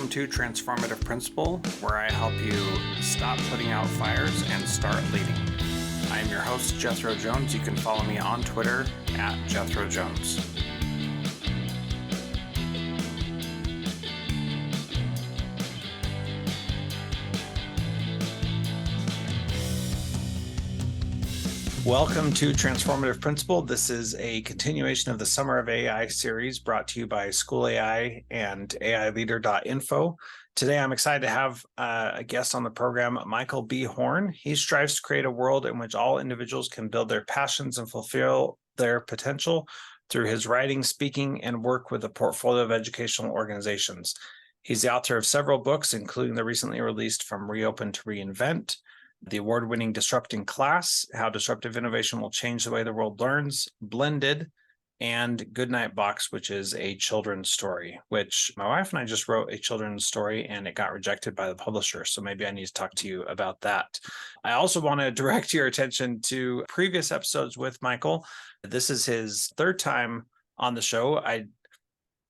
Welcome to Transformative Principle, where I help you stop putting out fires and start leading. I am your host, Jethro Jones. You can follow me on Twitter at Jethro Jones. Welcome to Transformative Principle. This is a continuation of the Summer of AI series brought to you by School AI and AILeader.info. Today, I'm excited to have a guest on the program, Michael B. Horn. He strives to create a world in which all individuals can build their passions and fulfill their potential through his writing, speaking, and work with a portfolio of educational organizations. He's the author of several books, including the recently released From Reopen to Reinvent, the award-winning Disrupting Class, How Disruptive Innovation Will Change the Way the World Learns, Blended, and Goodnight Box, which is a children's story, which my wife and I just wrote a children's story and it got rejected by the publisher. So maybe I need to talk to you about that. I also want to direct your attention to previous episodes with Michael. This is his third time on the show.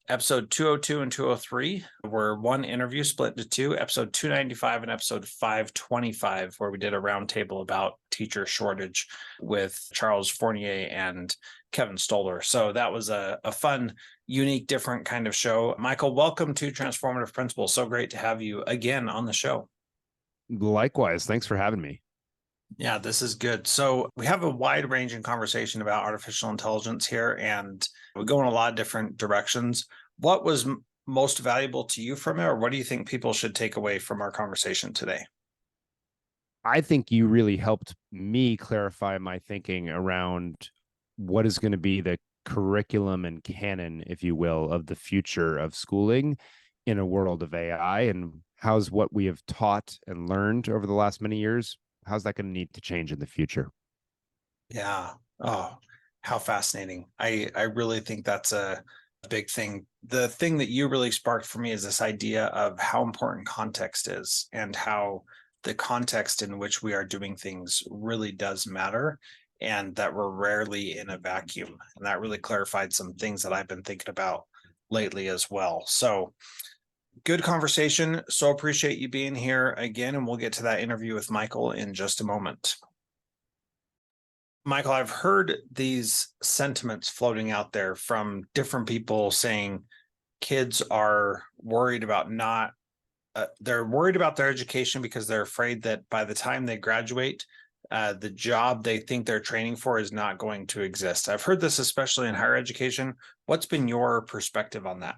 Episode 202 and 203 were one interview split into two, episode 295 and episode 525, where we did a roundtable about teacher shortage with Charles Fournier and Kevin Stoller. So that was a fun, unique, different kind of show. Michael, welcome to Transformative Principle. So great to have you again on the show. Likewise. Thanks for having me. Yeah, this is good. So we have a wide-ranging conversation about artificial intelligence here, and we go in a lot of different directions. What was most valuable to you from it, or what do you think people should take away from our conversation today? I think you really helped me clarify my thinking around what is going to be the curriculum and canon, if you will, of the future of schooling in a world of AI, and how's what we have taught and learned over the last many years, how's that going to need to change in the future? Yeah. Oh, how fascinating. I really think that's a big thing. The thing that you really sparked for me is this idea of how important context is and how the context in which we are doing things really does matter, and that we're rarely in a vacuum. And that really clarified some things that I've been thinking about lately as well. So good conversation. So appreciate you being here again. And we'll get to that interview with Michael in just a moment. Michael, I've heard these sentiments floating out there from different people saying kids are worried about they're worried about their education because they're afraid that by the time they graduate, the job they think they're training for is not going to exist. I've heard this especially in higher education. What's been your perspective on that?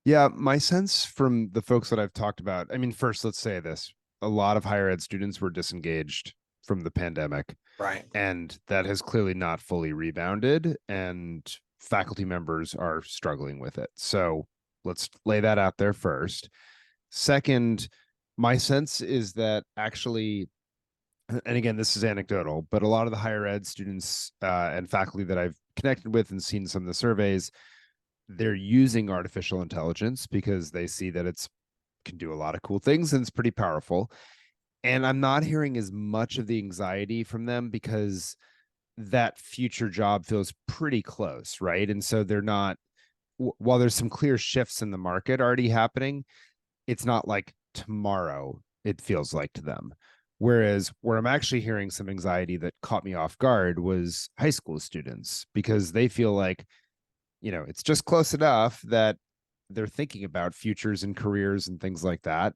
Yeah, my sense from the folks that I've talked about, I mean, first, let's say this. A lot of higher ed students were disengaged from the pandemic. Right. And that has clearly not fully rebounded, and faculty members are struggling with it. So let's lay that out there first. Second, my sense is that actually, and again, this is anecdotal, but a lot of the higher ed students and faculty that I've connected with and seen some of the surveys, they're using artificial intelligence because they see that it's can do a lot of cool things and it's pretty powerful. And I'm not hearing as much of the anxiety from them because that future job feels pretty close, right? And so they're not, while there's some clear shifts in the market already happening, it's not like tomorrow, it feels like to them. Whereas where I'm actually hearing some anxiety that caught me off guard was high school students, because they feel like, it's just close enough that they're thinking about futures and careers and things like that.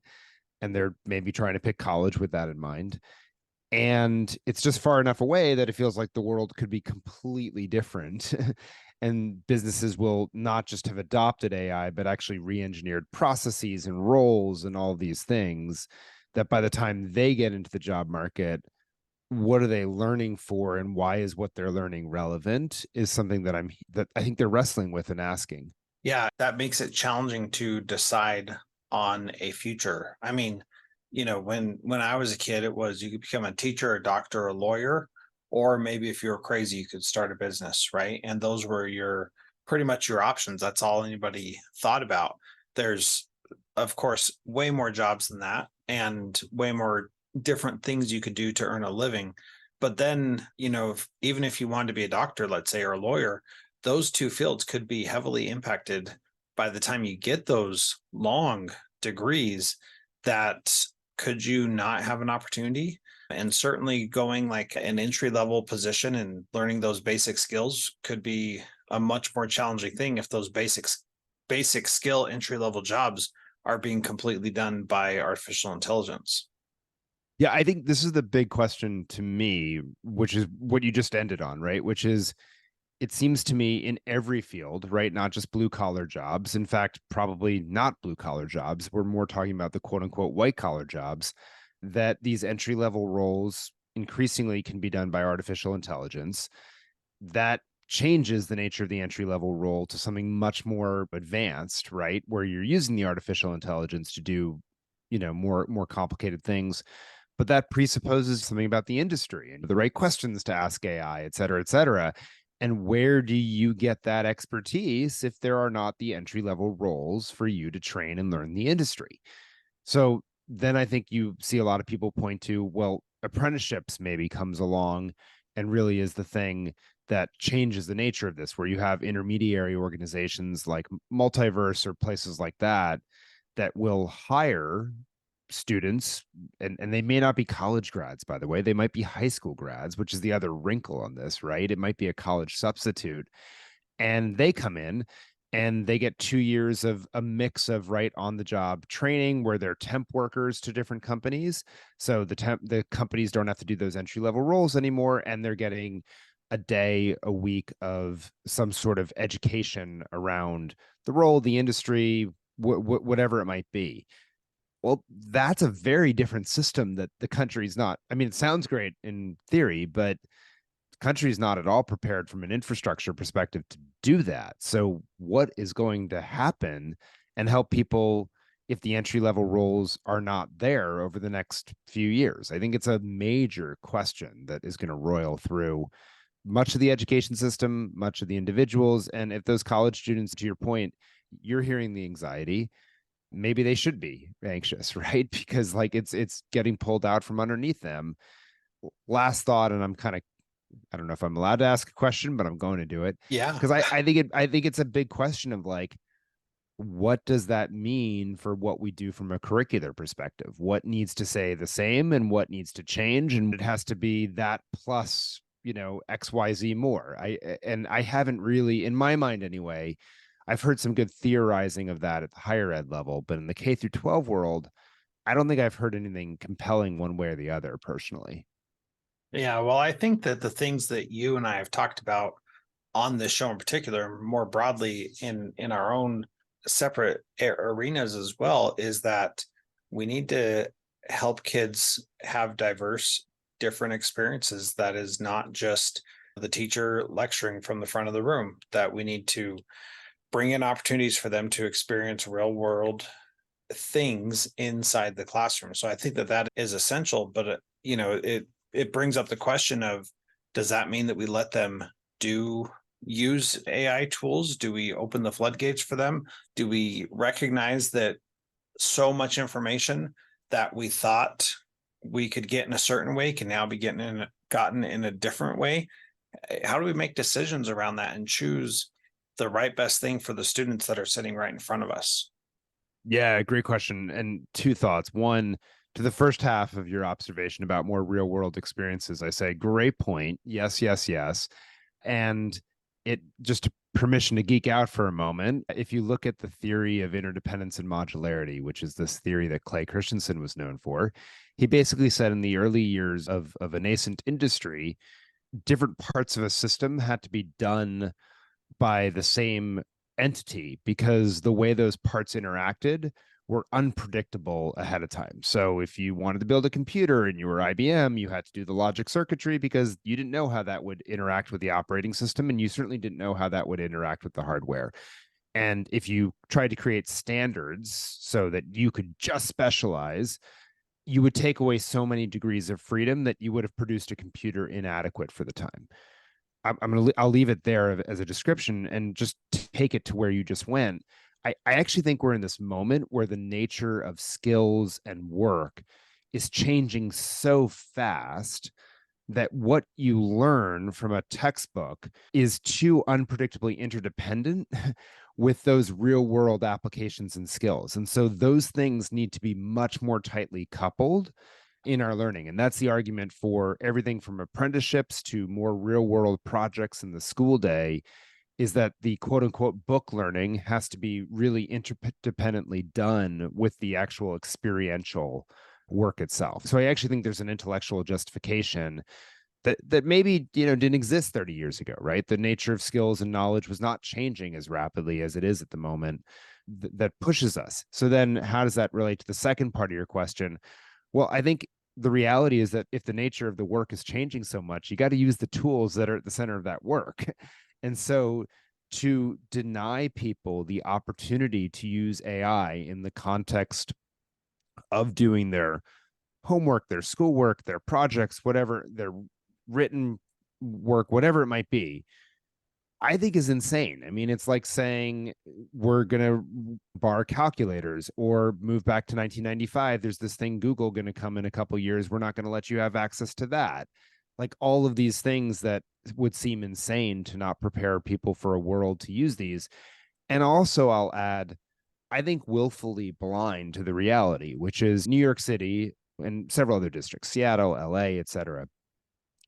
And they're maybe trying to pick college with that in mind. And it's just far enough away that it feels like the world could be completely different. And businesses will not just have adopted AI, but actually re-engineered processes and roles and all these things that by the time they get into the job market, what are they learning for and why is what they're learning relevant is something that I think they're wrestling with and asking. Yeah, that makes it challenging to decide on a future. I mean, when I was a kid, it was you could become a teacher, a doctor, a lawyer, or maybe if you were crazy, you could start a business, right? And those were pretty much your options. That's all anybody thought about. There's, of course, way more jobs than that and way more different things you could do to earn a living. But then, even if you wanted to be a doctor, let's say, or a lawyer, those two fields could be heavily impacted by the time you get those long degrees, that could you not have an opportunity? And certainly going like an entry level position and learning those basic skills could be a much more challenging thing if those basic skill entry level jobs are being completely done by artificial intelligence. Yeah, I think this is the big question to me, which is what you just ended on, right? Which is, it seems to me in every field, right? Not just blue collar jobs. In fact, probably not blue collar jobs. We're more talking about the quote unquote white collar jobs, that these entry level roles increasingly can be done by artificial intelligence. That changes the nature of the entry level role to something much more advanced, right? Where you're using the artificial intelligence to do, more complicated things. But that presupposes something about the industry and the right questions to ask AI, et cetera, et cetera. And where do you get that expertise if there are not the entry level roles for you to train and learn the industry? So then I think you see a lot of people point to, well, apprenticeships maybe comes along and really is the thing that changes the nature of this, where you have intermediary organizations like Multiverse or places like that that will hire students, and they may not be college grads, by the way. They might be high school grads, which is the other wrinkle on this, right? It might be a college substitute, and they come in and they get 2 years of a mix of right on the job training where they're temp workers to different companies. So the companies don't have to do those entry level roles anymore, and they're getting a day a week of some sort of education around the role, the industry, whatever it might be. Well, that's a very different system that the country's not. I mean, it sounds great in theory, but the country's not at all prepared from an infrastructure perspective to do that. So, what is going to happen and help people if the entry level roles are not there over the next few years? I think it's a major question that is going to roil through much of the education system, much of the individuals. And if those college students, to your point, you're hearing the anxiety, maybe they should be anxious, right? Because like it's getting pulled out from underneath them. Last thought, and I don't know if I'm allowed to ask a question, but I'm going to do it Yeah. because I think it's a big question of like, what does that mean for what we do from a curricular perspective? What needs to stay the same and what needs to change? And it has to be that plus, XYZ more. I haven't really, in my mind anyway, I've heard some good theorizing of that at the higher ed level, but in the K through 12 world, I don't think I've heard anything compelling one way or the other personally. Yeah. Well, I think that the things that you and I have talked about on this show in particular, more broadly in our own separate arenas as well, is that we need to help kids have diverse, different experiences. That is not just the teacher lecturing from the front of the room, that we need to bring in opportunities for them to experience real world things inside the classroom. So I think that that is essential, but it brings up the question of, does that mean that we let them do use AI tools? Do we open the floodgates for them? Do we recognize that so much information that we thought we could get in a certain way can now be gotten in a different way? How do we make decisions around that and choose the right best thing for the students that are sitting right in front of us? Yeah, great question. And two thoughts. One, to the first half of your observation about more real world experiences, I say, great point. Yes, yes, yes. And it just permission to geek out for a moment. If you look at the theory of interdependence and modularity, which is this theory that Clay Christensen was known for, he basically said in the early years of a nascent industry, different parts of a system had to be done by the same entity because the way those parts interacted were unpredictable ahead of time. So if you wanted to build a computer and you were IBM, you had to do the logic circuitry because you didn't know how that would interact with the operating system, and you certainly didn't know how that would interact with the hardware. And if you tried to create standards so that you could just specialize, you would take away so many degrees of freedom that you would have produced a computer inadequate for the time. I'll leave it there as a description and just take it to where you just went. I actually think we're in this moment where the nature of skills and work is changing so fast that what you learn from a textbook is too unpredictably interdependent with those real world applications and skills. And so those things need to be much more tightly coupled in our learning. And that's the argument for everything from apprenticeships to more real world projects in the school day, is that the quote unquote book learning has to be really interdependently done with the actual experiential work itself. So I actually think there's an intellectual justification that maybe didn't exist 30 years ago, right? The nature of skills and knowledge was not changing as rapidly as it is at the moment. That pushes us. So then how does that relate to the second part of your question? Well, I think the reality is that if the nature of the work is changing so much, you got to use the tools that are at the center of that work. And so to deny people the opportunity to use AI in the context of doing their homework, their schoolwork, their projects, whatever, their written work, whatever it might be, I think is insane. I mean, it's like saying we're going to bar calculators or move back to 1995. There's this thing Google going to come in a couple years. We're not going to let you have access to that. Like all of these things that would seem insane to not prepare people for a world to use these. And also, I'll add, I think willfully blind to the reality, which is New York City and several other districts, Seattle, LA, etc.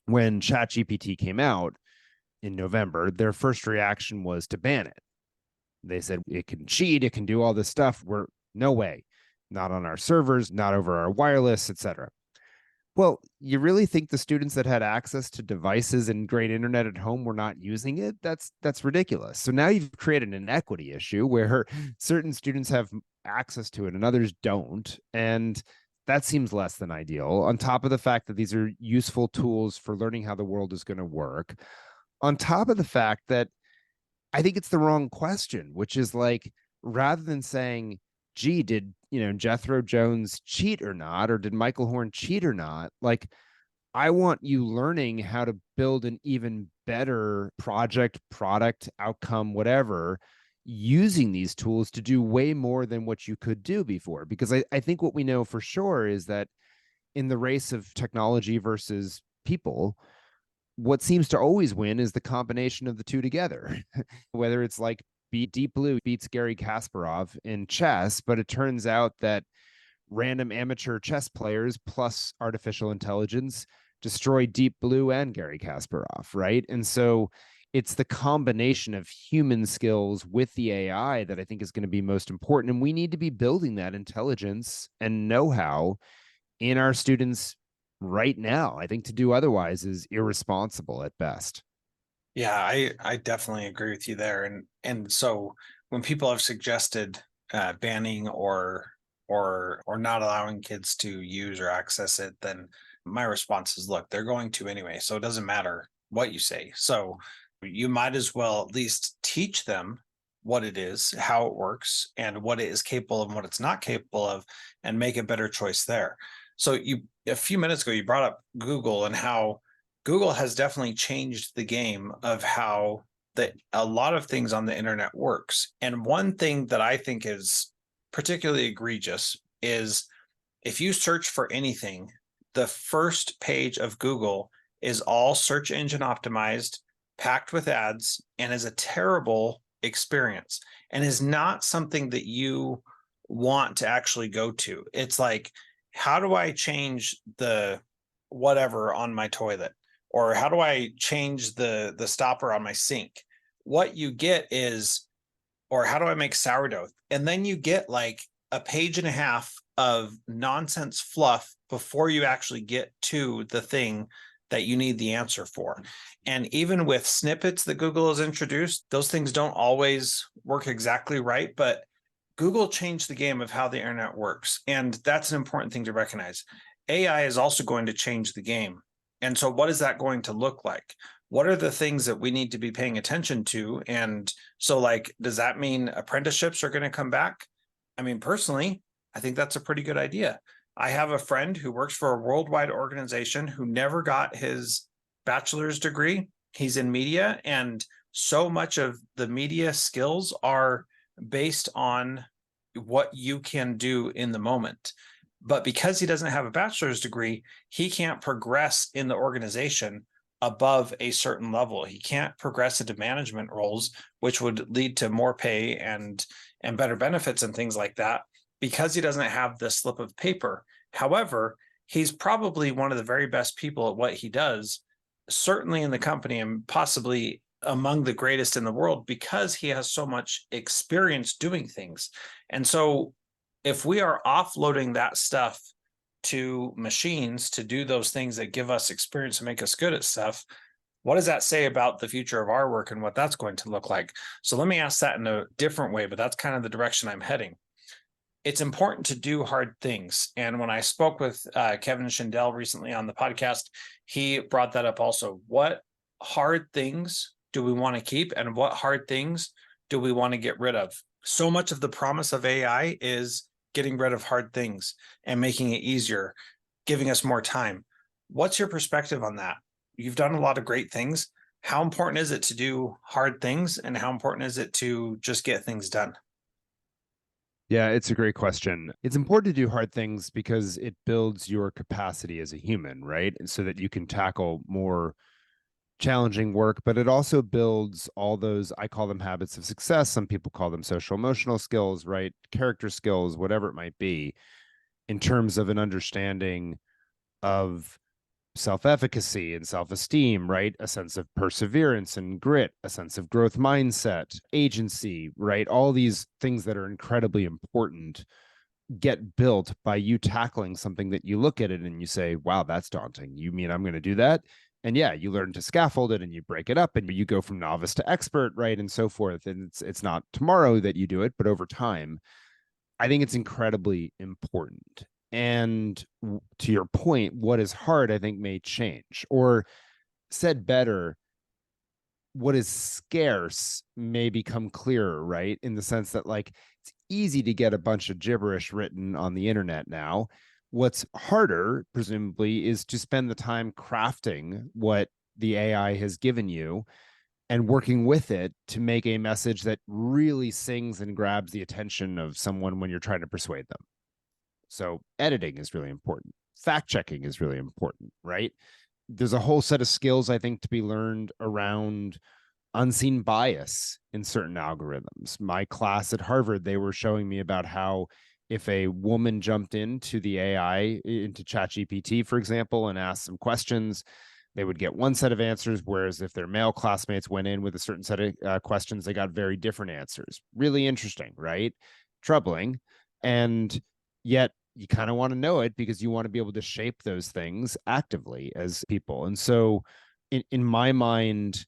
When ChatGPT came out in November, their first reaction was to ban it. They said it can cheat, it can do all this stuff. We're no way, not on our servers, not over our wireless, etc. Well, you really think the students that had access to devices and great internet at home were not using it? That's ridiculous. So now you've created an equity issue where certain students have access to it and others don't. And that seems less than ideal. On top of the fact that these are useful tools for learning how the world is going to work, on top of the fact that I think it's the wrong question, which is like, rather than saying, gee, did Jethro Jones cheat or not, or did Michael Horn cheat or not? Like, I want you learning how to build an even better project, product, outcome, whatever, using these tools to do way more than what you could do before. Because I think what we know for sure is that in the race of technology versus people, what seems to always win is the combination of the two together. Whether it's like Deep Blue beats Gary Kasparov in chess, but it turns out that random amateur chess players plus artificial intelligence destroy Deep Blue and Gary Kasparov, right? And so it's the combination of human skills with the AI that I think is going to be most important. And we need to be building that intelligence and know-how in our students right now. I think to do otherwise is irresponsible at best. Yeah, I definitely agree with you there. And so when people have suggested banning or not allowing kids to use or access it, then my response is, look, they're going to anyway, so it doesn't matter what you say. So you might as well at least teach them what it is, how it works, and what it is capable of and what it's not capable of, and make a better choice there. So a few minutes ago, you brought up Google and how Google has definitely changed the game of how a lot of things on the internet works. And one thing that I think is particularly egregious is if you search for anything, the first page of Google is all search engine optimized, packed with ads, and is a terrible experience and is not something that you want to actually go to. It's like, how do I change the whatever on my toilet? Or how do I change the stopper on my sink? What you get is, or how do I make sourdough? And then you get like a page and a half of nonsense fluff before you actually get to the thing that you need the answer for. And even with snippets that Google has introduced, those things don't always work exactly right, but Google changed the game of how the internet works. And that's an important thing to recognize. AI is also going to change the game. And so what is that going to look like? What are the things that we need to be paying attention to? And so like, does that mean apprenticeships are going to come back? I mean, personally, I think that's a pretty good idea. I have a friend who works for a worldwide organization who never got his bachelor's degree. He's in media, and so much of the media skills are based on what you can do in the moment. But because he doesn't have a bachelor's degree, he can't progress in the organization above a certain level. He can't progress into management roles, which would lead to more pay and better benefits and things like that, because he doesn't have the slip of paper. However, he's probably one of the very best people at what he does, certainly in the company and possibly among the greatest in the world, because he has so much experience doing things. And so if we are offloading that stuff to machines to do those things that give us experience and make us good at stuff, what does that say about the future of our work and what that's going to look like? So let me ask that in a different way, but that's kind of the direction I'm heading. It's important to do hard things. And when I spoke with Kevin Schindel recently on the podcast, he brought that up also. What hard things do we want to keep, and what hard things do we want to get rid of? So much of the promise of AI is getting rid of hard things and making it easier, giving us more time. What's your perspective on that? You've done a lot of great things. How important is it to do hard things, and how important is it to just get things done? Yeah, it's a great question. It's important to do hard things because it builds your capacity as a human, right? And so that you can tackle more challenging work, but it also builds all those, I call them habits of success. Some people call them social emotional skills, right? Character skills, whatever it might be, in terms of an understanding of self-efficacy and self-esteem, right? A sense of perseverance and grit, a sense of growth mindset, agency, right? All these things that are incredibly important get built by you tackling something that you look at it and you say, wow, that's daunting. You mean I'm going to do that? And yeah, you learn to scaffold it and you break it up and you go from novice to expert, right? And so forth. And it's not tomorrow that you do it, but over time. I think it's incredibly important. And to your point, what is hard, I think, may change. Or said better, what is scarce may become clearer, right? In the sense that, like, it's easy to get a bunch of gibberish written on the internet now. What's harder, presumably, is to spend the time crafting what the AI has given you and working with it to make a message that really sings and grabs the attention of someone when you're trying to persuade them. So editing is really important. Fact checking is really important, right? There's a whole set of skills, I think, to be learned around unseen bias in certain algorithms. My class at Harvard, they were showing me about how if a woman jumped into the AI, into ChatGPT, for example, and asked some questions, they would get one set of answers, whereas if their male classmates went in with a certain set of questions, they got very different answers. Really interesting, right? Troubling. And yet you kind of want to know it because you want to be able to shape those things actively as people. And so in my mind,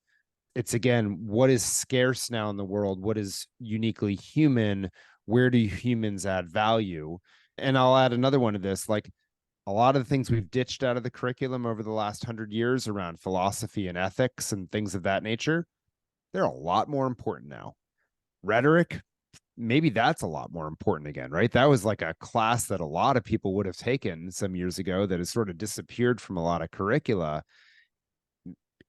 it's, again, what is scarce now in the world? What is uniquely human? Where do humans add value? And I'll add another one to this, like, a lot of the things we've ditched out of the curriculum over the last 100 years around philosophy and ethics and things of that nature, they're a lot more important now. Rhetoric, maybe that's a lot more important again, right? That was like a class that a lot of people would have taken some years ago that has sort of disappeared from a lot of curricula.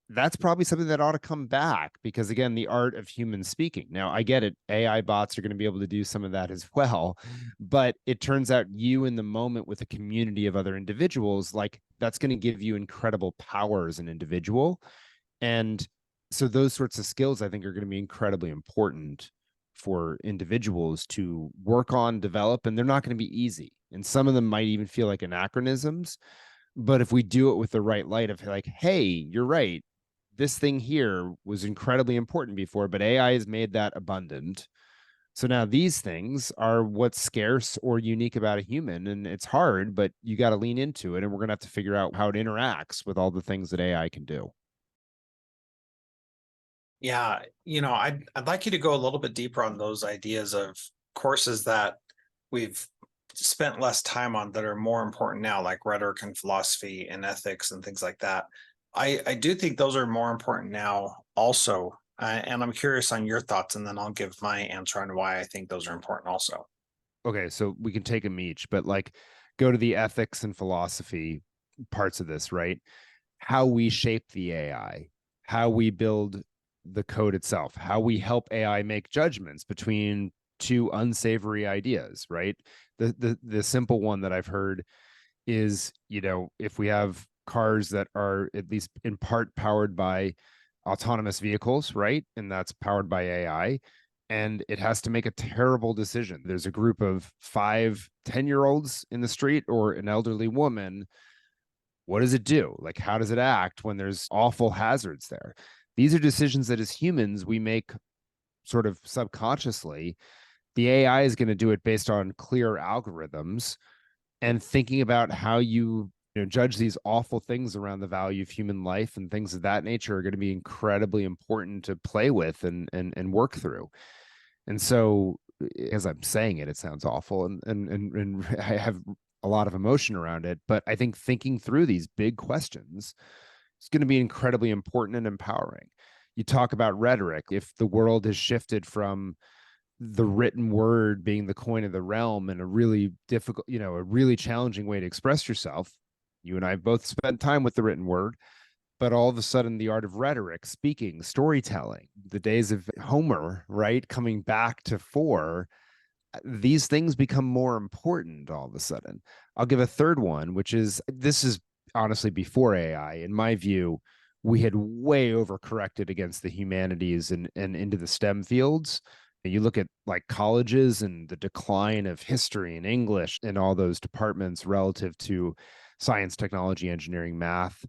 That's probably something that ought to come back because, again, the art of human speaking. Now, I get it. AI bots are going to be able to do some of that as well. But it turns out you in the moment with a community of other individuals, like, that's going to give you incredible power as an individual. And so those sorts of skills, I think, are going to be incredibly important for individuals to work on, develop, and they're not going to be easy. And some of them might even feel like anachronisms. But if we do it with the right light of, like, hey, you're right, this thing here was incredibly important before, but AI has made that abundant. So now these things are what's scarce or unique about a human. And it's hard, but you got to lean into it. And we're going to have to figure out how it interacts with all the things that AI can do. Yeah, I'd like you to go a little bit deeper on those ideas of courses that we've spent less time on that are more important now, like rhetoric and philosophy and ethics and things like that. I do think those are more important now also. And I'm curious on your thoughts, and then I'll give my answer on why I think those are important also. Okay, so we can take them each, but, like, go to the ethics and philosophy parts of this, right? How we shape the AI, how we build the code itself, how we help AI make judgments between two unsavory ideas, right? The simple one that I've heard is, if we have cars that are at least in part powered by autonomous vehicles, right? And that's powered by AI. And it has to make a terrible decision. There's a group of 5, 10-year-olds in the street or an elderly woman. What does it do? Like, how does it act when there's awful hazards there? These are decisions that as humans we make sort of subconsciously. The AI is going to do it based on clear algorithms, and thinking about how you judge these awful things around the value of human life and things of that nature are going to be incredibly important to play with and work through. And so, as I'm saying it sounds awful, and I have a lot of emotion around it, but I think thinking through these big questions is going to be incredibly important and empowering. You talk about rhetoric. If the world has shifted from the written word being the coin of the realm and a really difficult, a really challenging way to express yourself, you and I have both spent time with the written word, but all of a sudden the art of rhetoric, speaking, storytelling, the days of Homer, right, coming back to fore, these things become more important all of a sudden. I'll give a third one, which is, this is honestly before AI. In my view, we had way overcorrected against the humanities and into the STEM fields. You look at like colleges and the decline of history and English and all those departments relative to science, technology, engineering, math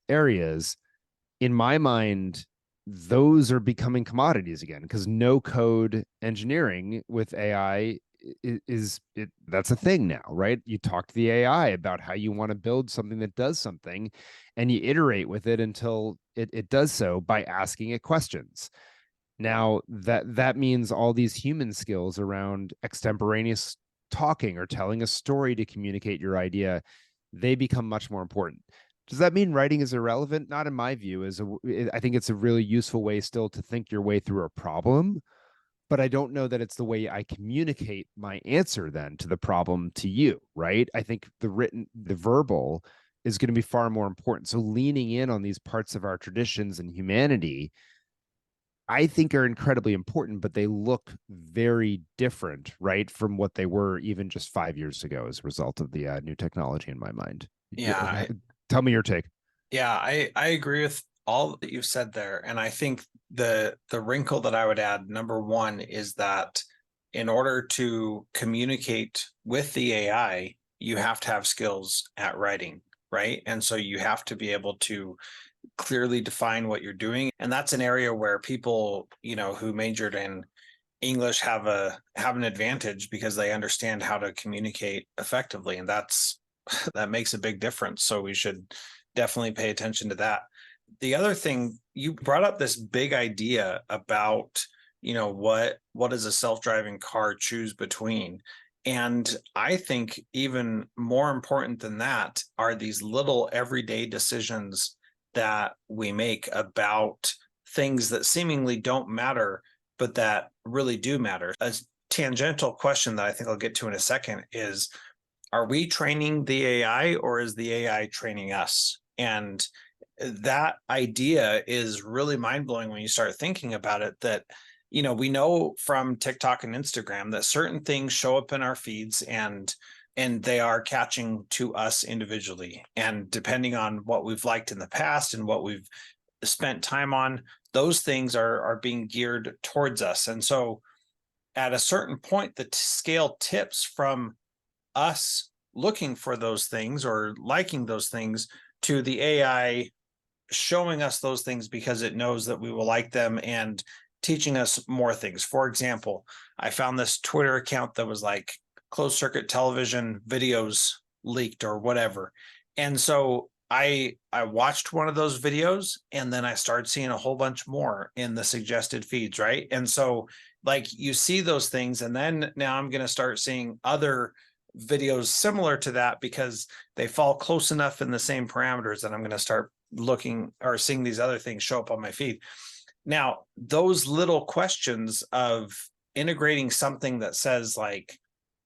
areas. In my mind, those are becoming commodities again, because no code engineering with AI that's a thing now, right? You talk to the AI about how you want to build something that does something, and you iterate with it until it does so by asking it questions. Now that means all these human skills around extemporaneous talking or telling a story to communicate your idea, they become much more important. Does that mean writing is irrelevant? Not in my view. I think it's a really useful way still to think your way through a problem, but I don't know that it's the way I communicate my answer then to the problem to you, right? I think the verbal is going to be far more important. So leaning in on these parts of our traditions and humanity, I think, are incredibly important, but they look very different, right, from what they were even just 5 years ago as a result of the new technology in my mind. Yeah, Tell me your take. Yeah, I agree with all that you've said there. And I think the wrinkle that I would add, number one, is that in order to communicate with the AI, you have to have skills at writing, right? And so you have to be able to clearly define what you're doing. And that's an area where people, who majored in English have an advantage because they understand how to communicate effectively. And that makes a big difference. So we should definitely pay attention to that. The other thing, you brought up this big idea about, what does a self-driving car choose between? And I think even more important than that are these little everyday decisions that we make about things that seemingly don't matter, but that really do matter. A tangential question that I think I'll get to in a second is, are we training the AI or is the AI training us? And that idea is really mind-blowing when you start thinking about it, that we know from TikTok and Instagram that certain things show up in our feeds and they are catching to us individually. And depending on what we've liked in the past and what we've spent time on, those things are being geared towards us. And so at a certain point, the scale tips from us looking for those things or liking those things to the AI showing us those things because it knows that we will like them and teaching us more things. For example, I found this Twitter account that was like closed circuit television videos leaked or whatever. And so I watched one of those videos and then I started seeing a whole bunch more in the suggested feeds, right? And so like you see those things, and then now I'm going to start seeing other videos similar to that because they fall close enough in the same parameters that I'm going to start looking or seeing these other things show up on my feed. Now, those little questions of integrating something that says, like,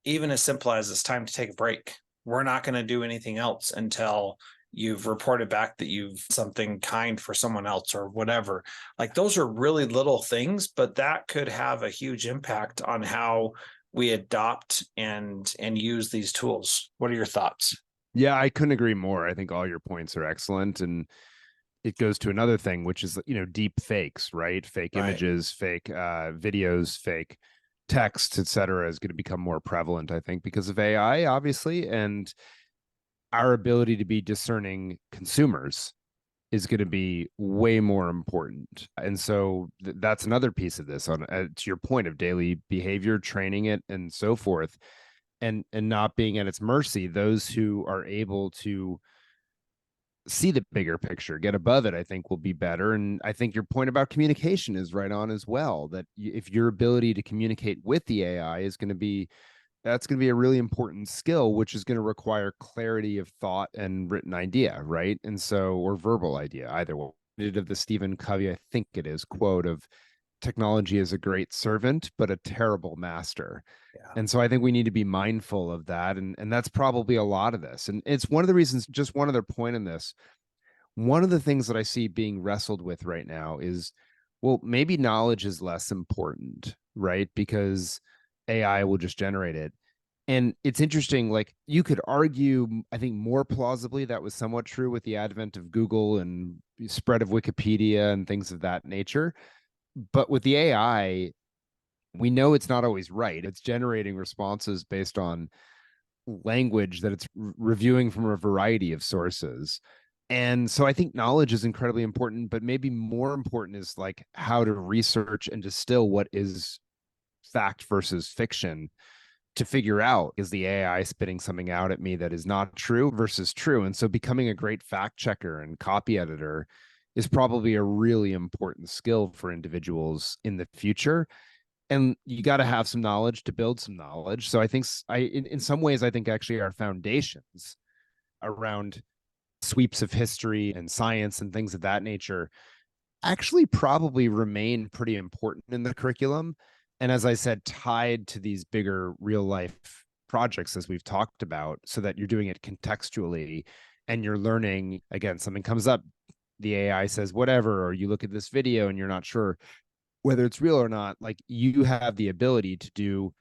even as simple as it's time to take a break, we're not going to do anything else until you've reported back that you've something kind for someone else or whatever. Like, those are really little things, but that could have a huge impact on how we adopt and use these tools. What are your thoughts? Yeah, I couldn't agree more. I think all your points are excellent. And it goes to another thing, which is, deep fakes, right? Fake Right. images, fake videos, fake text, etc., is going to become more prevalent, I think, because of AI, obviously. And our ability to be discerning consumers is going to be way more important. And so that's another piece of this on to your point of daily behavior, training it and so forth, and not being at its mercy. Those who are able to see the bigger picture, get above it, I think will be better. And I think your point about communication is right on as well, that if your ability to communicate with the AI is going to be, that's going to be a really important skill, which is going to require clarity of thought and written idea, right? And so, or verbal idea, either one. Of the Stephen Covey, I think it is, quote of technology is a great servant, but a terrible master. Yeah. And so I think we need to be mindful of that. And that's probably a lot of this. And it's one of the reasons, just one other point in this, one of the things that I see being wrestled with right now is, well, maybe knowledge is less important, right? Because AI will just generate it. And it's interesting, like you could argue, I think more plausibly that was somewhat true with the advent of Google and spread of Wikipedia and things of that nature. But with the AI, we know it's not always right. It's generating responses based on language that it's reviewing from a variety of sources. And so I think knowledge is incredibly important, but maybe more important is like how to research and distill what is fact versus fiction to figure out, is the AI spitting something out at me that is not true versus true. And so becoming a great fact checker and copy editor is probably a really important skill for individuals in the future. And you got to have some knowledge to build some knowledge. So I think in some ways, I think actually our foundations around sweeps of history and science and things of that nature actually probably remain pretty important in the curriculum. And as I said, tied to these bigger real life projects, as we've talked about, so that you're doing it contextually and you're learning. Again, something comes up, the AI says whatever, or you look at this video and you're not sure whether it's real or not. Like you have the ability to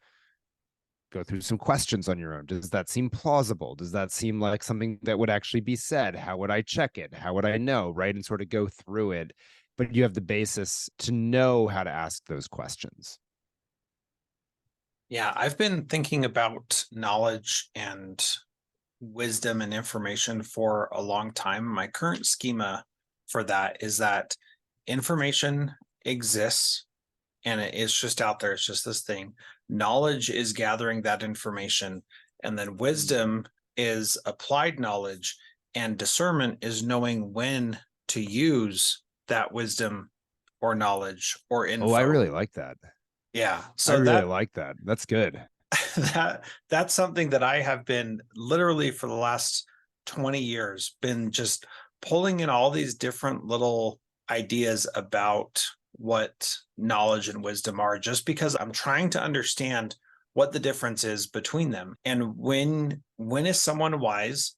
go through some questions on your own. Does that seem plausible? Does that seem like something that would actually be said? How would I check it? How would I know? Right. And sort of go through it. But you have the basis to know how to ask those questions. Yeah, I've been thinking about knowledge and wisdom and information for a long time. My current schema for that is that information exists and it is just out there. It's just this thing. Knowledge is gathering that information, and then wisdom is applied knowledge, and discernment is knowing when to use that wisdom or knowledge or Oh, I info. really like that. Yeah. I So really that like that. That's good. that's something that I have been literally for the last 20 years been just pulling in all these different little ideas about what knowledge and wisdom are, just because I'm trying to understand what the difference is between them, and when is someone wise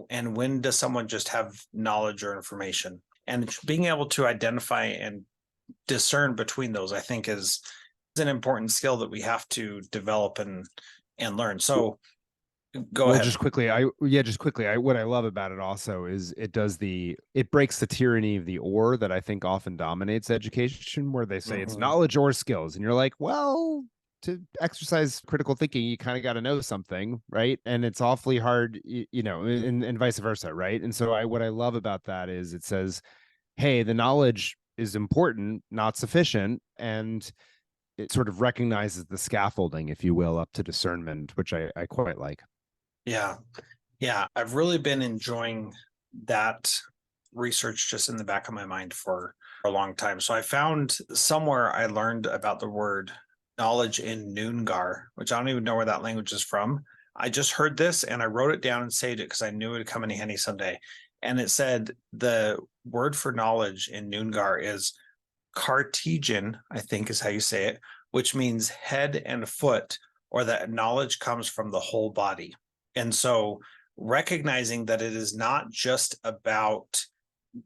and when does someone just have knowledge or information, and being able to identify and discern between those, I think is an important skill that we have to develop and learn. So go Well, ahead. just quickly, what I love about it also is it breaks the tyranny of the or that I think often dominates education, where they say it's Mhm. knowledge or skills. And you're like, well, to exercise critical thinking, you kind of got to know something, right? And it's awfully hard, and vice versa, right? And so what I love about that is it says, hey, the knowledge is important, not sufficient. And it sort of recognizes the scaffolding, if you will, up to discernment, which I quite like. Yeah. Yeah. I've really been enjoying that research just in the back of my mind for a long time. So I found somewhere I learned about the word knowledge in Noongar, which I don't even know where that language is from. I just heard this and I wrote it down and saved it because I knew it would come in handy someday. And it said the word for knowledge in Noongar is Cartesian, I think is how you say it, which means head and foot, or that knowledge comes from the whole body. And so recognizing that it is not just about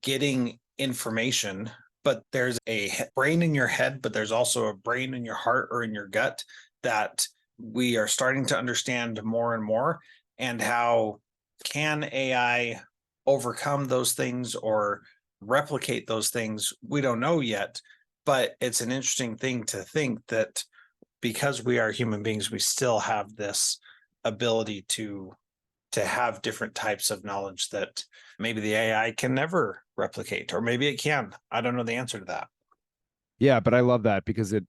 getting information, but there's a brain in your head, but there's also a brain in your heart or in your gut that we are starting to understand more and more, and how can AI overcome those things or replicate those things? We don't know yet, but it's an interesting thing to think that because we are human beings, we still have this ability to have different types of knowledge that maybe the AI can never replicate, or maybe it can. I don't know the answer to that. Yeah, but I love that because it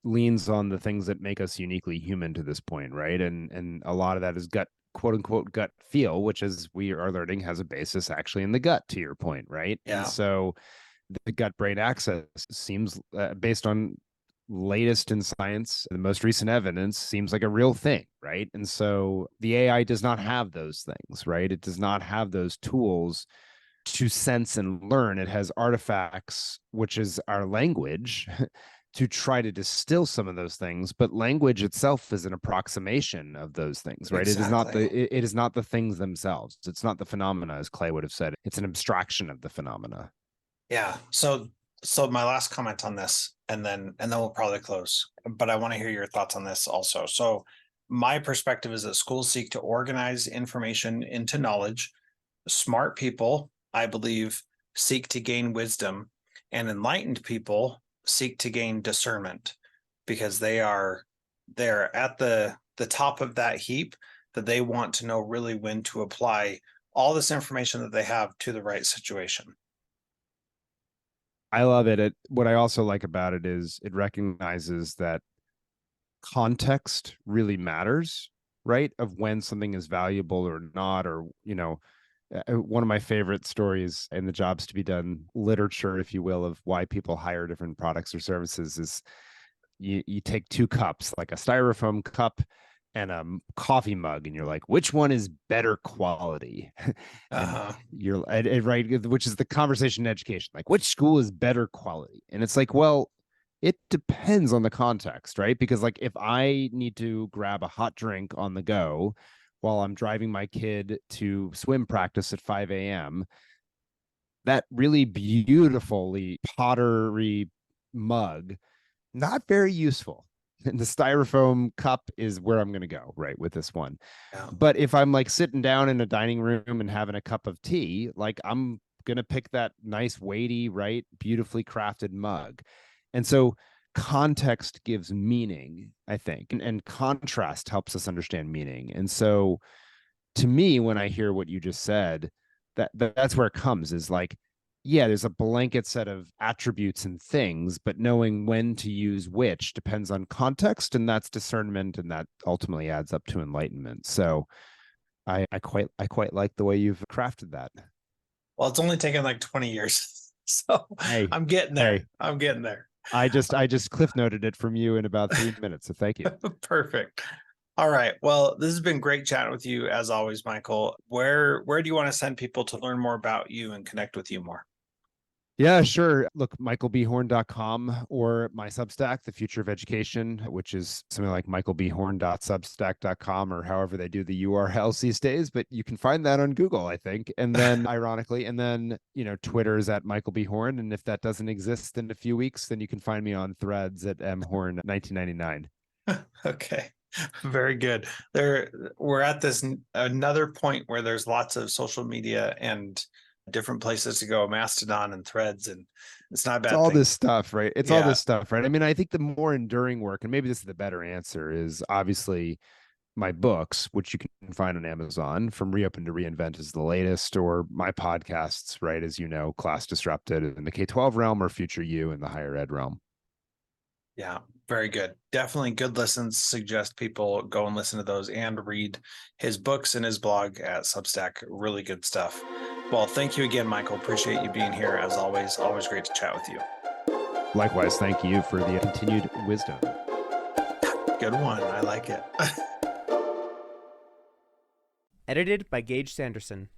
leans on the things that make us uniquely human to this point, right? And a lot of that is gut, quote unquote, gut feel, which, as we are learning, has a basis actually in the gut, to your point, right? And Yeah. so the gut brain axis seems, based on latest in science, the most recent evidence, seems like a real thing, right? And so the AI does not have those things, right? It does not have those tools to sense and learn. It has artifacts, which is our language, to try to distill some of those things, but language itself is an approximation of those things, right? Exactly. It is not the things themselves. It's not the phenomena, as Clay would have said. It's an abstraction of the phenomena. Yeah. So my last comment on this, and then we'll probably close. But I want to hear your thoughts on this also. So my perspective is that schools seek to organize information into knowledge. Smart people, I believe, seek to gain wisdom, and enlightened people seek to gain discernment, because they're at the top of that heap, that they want to know really when to apply all this information that they have to the right situation. I love it. What I also like about it is it recognizes that context really matters, right? Of when something is valuable or not, or, one of my favorite stories in the jobs to be done literature, if you will, of why people hire different products or services is you take two cups, like a styrofoam cup and a coffee mug, and you're like, which one is better quality? And Uh-huh. you're right, which is the conversation in education, like which school is better quality? And it's like, well, it depends on the context, right? Because like if I need to grab a hot drink on the go while I'm driving my kid to swim practice at 5 a.m., that really beautifully pottery mug, not very useful. And the styrofoam cup is where I'm going to go, right, with this one. Yeah. But if I'm like sitting down in a dining room and having a cup of tea, like I'm going to pick that nice, weighty, right, beautifully crafted mug. And so context gives meaning, I think, and contrast helps us understand meaning. And so to me, when I hear what you just said, that's where it comes, is like, yeah, there's a blanket set of attributes and things, but knowing when to use which depends on context, and that's discernment, and that ultimately adds up to enlightenment. So I quite like the way you've crafted that. Well, it's only taken like 20 years. So Hey, I'm getting there. hey, I'm getting there. I just cliff noted it from you in about 3 minutes. So thank you. Perfect. All right. Well, this has been great chatting with you as always, Michael. Where do you want to send people to learn more about you and connect with you more? Yeah, sure. Look, michaelbhorn.com, or my Substack, The Future of Education, which is something like michaelbhorn.substack.com, or however they do the URLs these days. But you can find that on Google, I think. And then, ironically, Twitter is at Michael B. Horn. And if that doesn't exist in a few weeks, then you can find me on Threads at mhorn1999. Okay. Very good. We're at this another point where there's lots of social media and different places to go, Mastodon and Threads, and it's not a It's bad all thing. this stuff, right? It's all Yeah. this stuff, right? I mean, I think the more enduring work, and maybe this is the better answer, is obviously my books, which you can find on Amazon. From Reopen to Reinvent is the latest, or my podcasts, right? As you know, Class Disrupted in the K-12 realm, or Future You in the higher ed realm. Yeah, very good. Definitely good listens. Suggest people go and listen to those and read his books and his blog at Substack. Really good stuff. Well, thank you again, Michael. Appreciate you being here as always. Always great to chat with you. Likewise, thank you for the continued wisdom. Good one. I like it. Edited by Gage Sanderson.